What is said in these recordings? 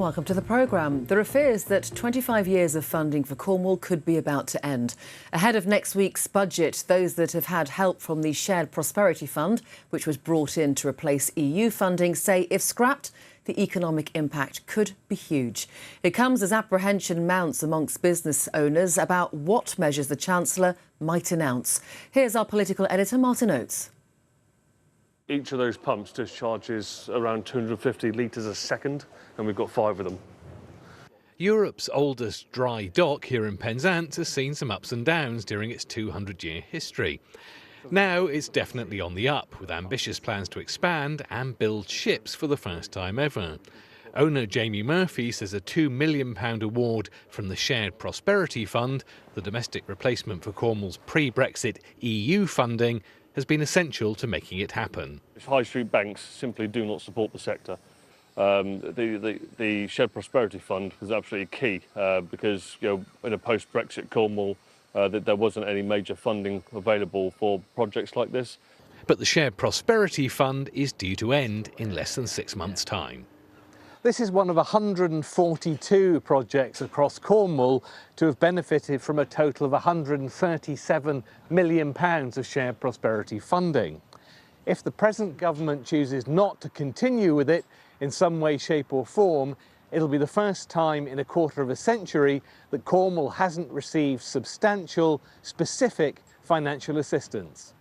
welcome to the programme. There are fears that 25 years of funding for Cornwall could be about to end. Ahead of next week's budget, those that have had help from the Shared Prosperity Fund, which was brought in to replace EU funding, say if scrapped, the economic impact could be huge. It comes as apprehension mounts amongst business owners about what measures the Chancellor might announce. Here's our political editor, Martin Oates. Each of those pumps discharges around 250 litres a second, and we've got 5 of them. Europe's oldest dry dock here in Penzance has seen some ups and downs during its 200-year history. Now it's definitely on the up, with ambitious plans to expand and build ships for the first time ever. Owner Jamie Murphy says a £2 million award from the Shared Prosperity Fund, the domestic replacement for Cornwall's pre-Brexit EU funding, has been essential to making it happen. High street banks simply do not support the sector. The Shared Prosperity Fund was absolutely key because in a post-Brexit Cornwall that there wasn't any major funding available for projects like this. But the Shared Prosperity Fund is due to end in less than 6 months' time. This is one of 142 projects across Cornwall to have benefited from a total of £137 million of shared prosperity funding. If the present government chooses not to continue with it in some way, shape or form, it'll be the first time in a quarter of a century that Cornwall hasn't received substantial, specific financial assistance.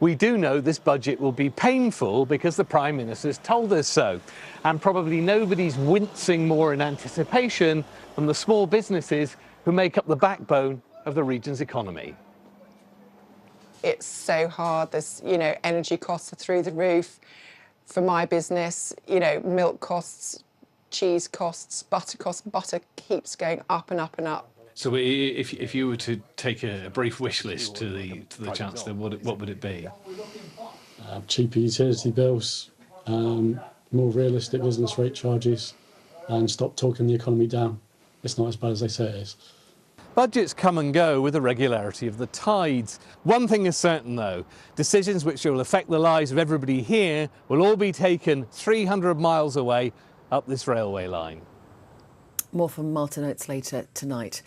We do know this budget will be painful because the Prime Minister's told us so. And probably nobody's wincing more in anticipation than the small businesses who make up the backbone of the region's economy. It's so hard. There's, energy costs are through the roof. For my business, milk costs, cheese costs, butter keeps going up and up and up. So if you were to take a brief wish list to the Chancellor, what would it be? Cheaper utility bills, more realistic business rate charges, and stop talking the economy down. It's not as bad as they say it is. Budgets come and go with the regularity of the tides. One thing is certain though, decisions which will affect the lives of everybody here will all be taken 300 miles away up this railway line. More from Martin Oates later tonight.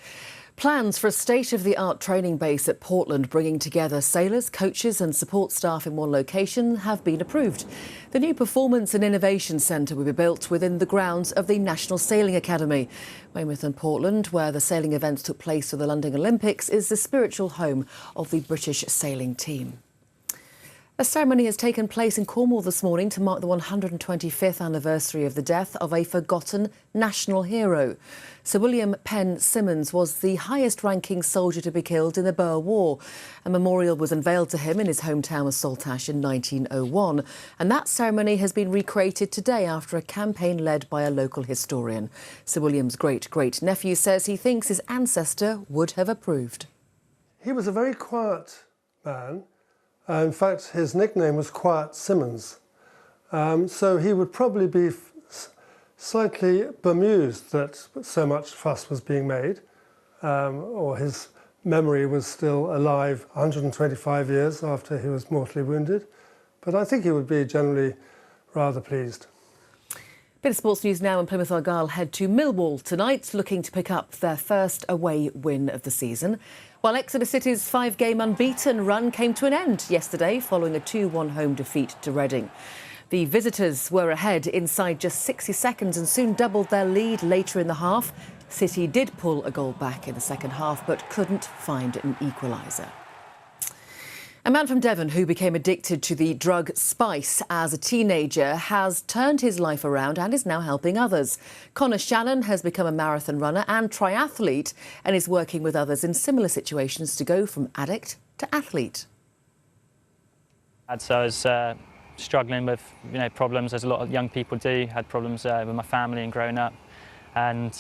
Plans for a state-of-the-art training base at Portland bringing together sailors, coaches and support staff in one location have been approved. The new Performance and Innovation Centre will be built within the grounds of the National Sailing Academy. Weymouth and Portland, where the sailing events took place for the London Olympics, is the spiritual home of the British sailing team. A ceremony has taken place in Cornwall this morning to mark the 125th anniversary of the death of a forgotten national hero. Sir William Penn Symonds was the highest-ranking soldier to be killed in the Boer War. A memorial was unveiled to him in his hometown of Saltash in 1901, and that ceremony has been recreated today after a campaign led by a local historian. Sir William's great-great-nephew says he thinks his ancestor would have approved. He was a very quiet man. In fact, his nickname was Quiet Symonds. So he would probably be slightly bemused that so much fuss was being made, or his memory was still alive 125 years after he was mortally wounded. But I think he would be generally rather pleased. Bit of sports news now, and Plymouth Argyle head to Millwall tonight, looking to pick up their first away win of the season. While Exeter City's 5-game unbeaten run came to an end yesterday following a 2-1 home defeat to Reading. The visitors were ahead inside just 60 seconds and soon doubled their lead later in the half. City did pull a goal back in the second half but couldn't find an equaliser. A man from Devon who became addicted to the drug spice as a teenager has turned his life around and is now helping others. Connor Shannon has become a marathon runner and triathlete and is working with others in similar situations to go from addict to athlete. So I was struggling with problems, as a lot of young people do. Had problems with my family and growing up, and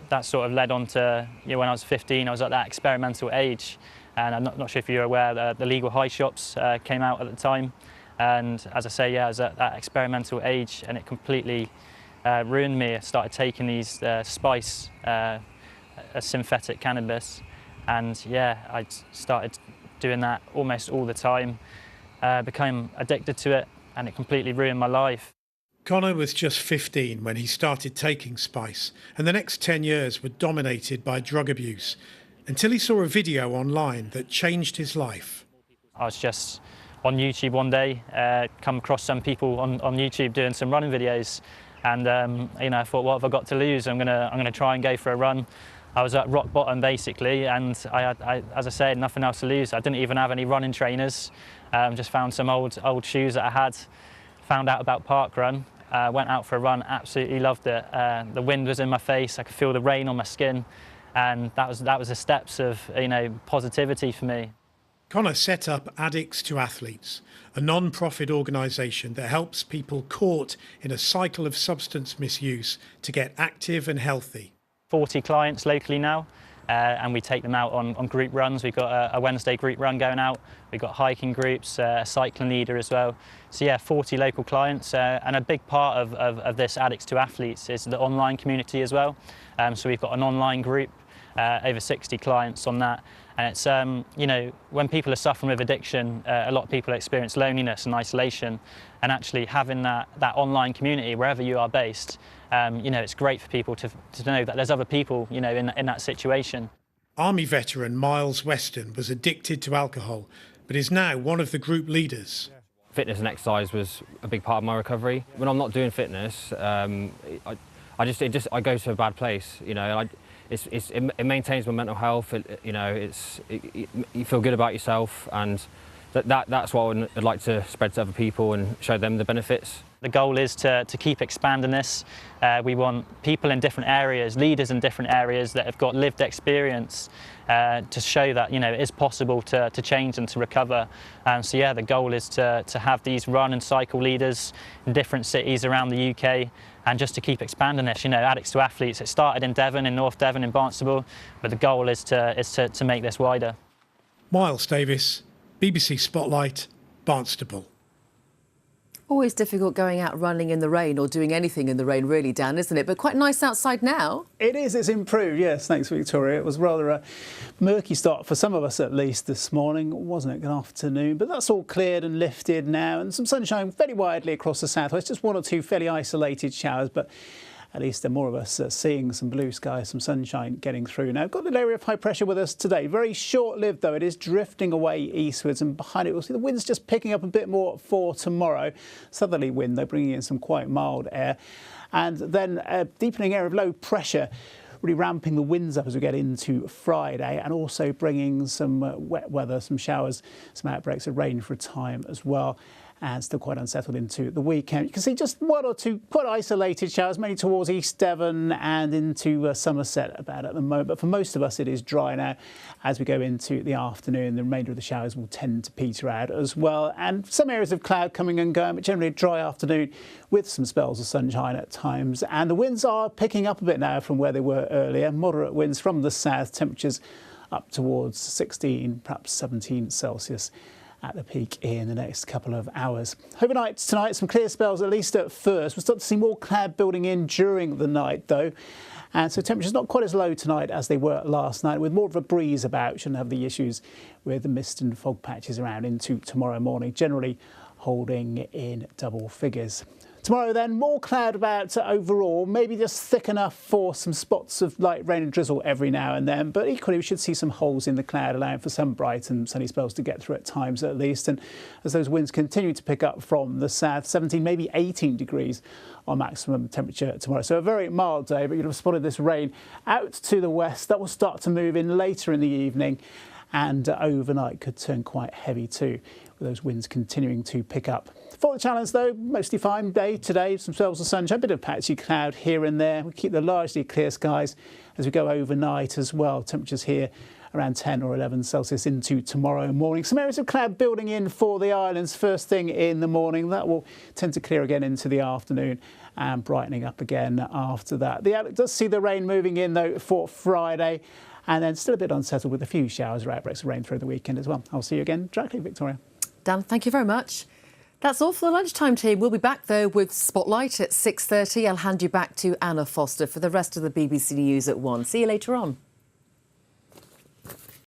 that sort of led on to when I was 15, I was at that experimental age. And I'm not sure if you're aware that the legal high shops came out at the time. And as I say, I was at that experimental age and it completely ruined me. I started taking these spice, a synthetic cannabis. And I started doing that almost all the time. Became addicted to it and it completely ruined my life. Connor was just 15 when he started taking spice, and the next 10 years were dominated by drug abuse, until he saw a video online that changed his life. I was just on YouTube one day, come across some people on YouTube doing some running videos, and I thought, what have I got to lose? I'm gonna try and go for a run. I was at rock bottom basically, and I as I said, nothing else to lose. I didn't even have any running trainers. Just found some old shoes that I had. Found out about parkrun. Went out for a run, absolutely loved it. The wind was in my face, I could feel the rain on my skin, and that was the steps of positivity for me. Connor set up Addicts to Athletes, a non-profit organisation that helps people caught in a cycle of substance misuse to get active and healthy. 40 clients locally now, and we take them out on group runs. We've got a Wednesday group run going out. We've got hiking groups, a cycling leader as well. So yeah, 40 local clients, and a big part of this Addicts to Athletes is the online community as well. So we've got an online group, over 60 clients on that. And it's, when people are suffering with addiction, a lot of people experience loneliness and isolation. And actually having that online community, wherever you are based, it's great for people to know that there's other people, in that situation. Army veteran Miles Weston was addicted to alcohol, but is now one of the group leaders. Fitness and exercise was a big part of my recovery. When I'm not doing fitness, I go to a bad place, It maintains my mental health. You feel good about yourself, and that's what I'd like to spread to other people and show them the benefits. The goal is to keep expanding this. We want people in different areas, leaders in different areas that have got lived experience to show that it is possible to change and to recover. So yeah, the goal is to have these run and cycle leaders in different cities around the UK, and just to keep expanding this. Addicts to Athletes, it started in Devon, in North Devon, in Barnstable, but the goal is to make this wider. Miles Davis, BBC Spotlight, Barnstable. Always difficult going out running in the rain or doing anything in the rain, really, Dan, isn't it? But quite nice outside now. It is. It's improved. Yes, thanks, Victoria. It was rather a murky start for some of us, at least, this morning, wasn't it? Good afternoon. But that's all cleared and lifted now, and some sunshine fairly widely across the southwest. Just one or two fairly isolated showers, but at least there are more of us seeing some blue skies, some sunshine getting through now. We've got the area of high pressure with us today. Very short-lived, though. It is drifting away eastwards, and behind it we'll see the wind's just picking up a bit more for tomorrow. Southerly wind, though, bringing in some quite mild air. And then a deepening area of low pressure, really ramping the winds up as we get into Friday, and also bringing some wet weather, some showers, some outbreaks of rain for a time as well. And still quite unsettled into the weekend. You can see just one or two quite isolated showers, mainly towards East Devon and into Somerset about at the moment. But for most of us, it is dry now. As we go into the afternoon, the remainder of the showers will tend to peter out as well. And some areas of cloud coming and going, but generally a dry afternoon with some spells of sunshine at times. And the winds are picking up a bit now from where they were earlier. Moderate winds from the south, temperatures up towards 16, perhaps 17 Celsius. At the peak in the next couple of hours. Overnight tonight, some clear spells, at least at first. We'll start to see more cloud building in during the night, though. And so temperatures not quite as low tonight as they were last night, with more of a breeze about. Shouldn't have the issues with the mist and fog patches around into tomorrow morning, generally holding in double figures. Tomorrow then, more cloud about overall, maybe just thick enough for some spots of light rain and drizzle every now and then, but equally we should see some holes in the cloud, allowing for some bright and sunny spells to get through at times at least. And as those winds continue to pick up from the south, 17, maybe 18 degrees on maximum temperature tomorrow. So a very mild day, but you'll have spotted this rain out to the west. That will start to move in later in the evening, and overnight could turn quite heavy too, with those winds continuing to pick up. For the challenge, though, mostly fine day today. Some spells of sunshine, a bit of patchy cloud here and there. We keep the largely clear skies as we go overnight as well. Temperatures here around 10 or 11 Celsius into tomorrow morning. Some areas of cloud building in for the islands first thing in the morning. That will tend to clear again into the afternoon and brightening up again after that. The outlook does see the rain moving in, though, for Friday. And then still a bit unsettled with a few showers or outbreaks of rain through the weekend as well. I'll see you again directly, Victoria. Dan, thank you very much. That's all for the lunchtime team. We'll be back, though, with Spotlight at 6:30. I'll hand you back to Anna Foster for the rest of the BBC News at 1. See you later on.